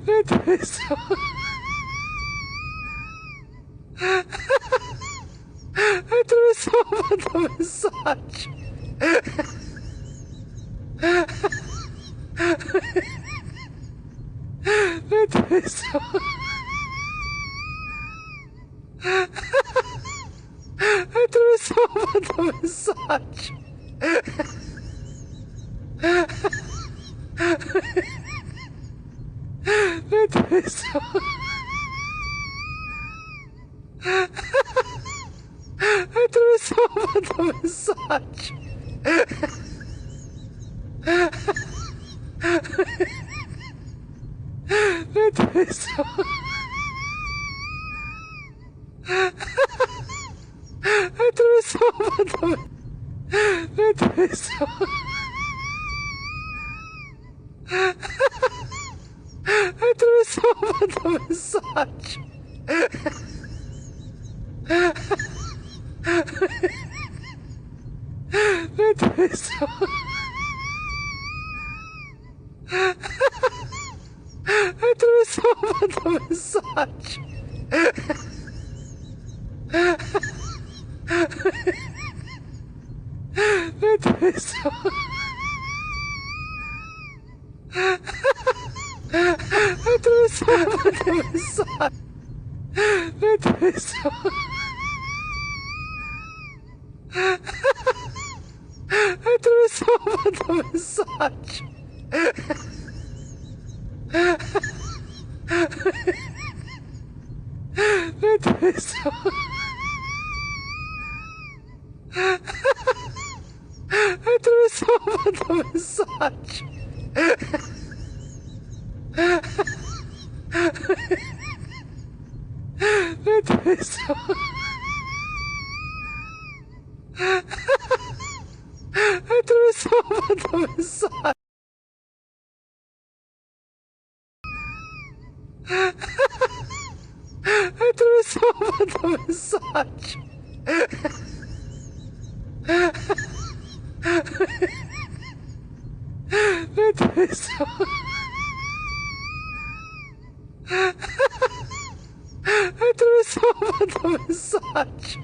Atravessou a mensagem. Atravessou a mensagem. Atravessou a mensagem. Atravessou a mensagem. Atravessou a mensagem. Atravessou a mensagem. Atravessou a mensagem. Atravessou a mensagem. Atravessou a mensagem. Atravessou a mensagem. Atravessou a mensagem.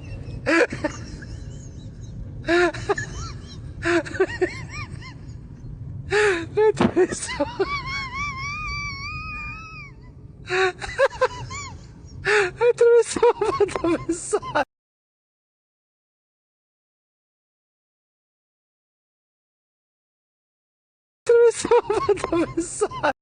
Atravessou a mensagem. Atravessou a mensagem.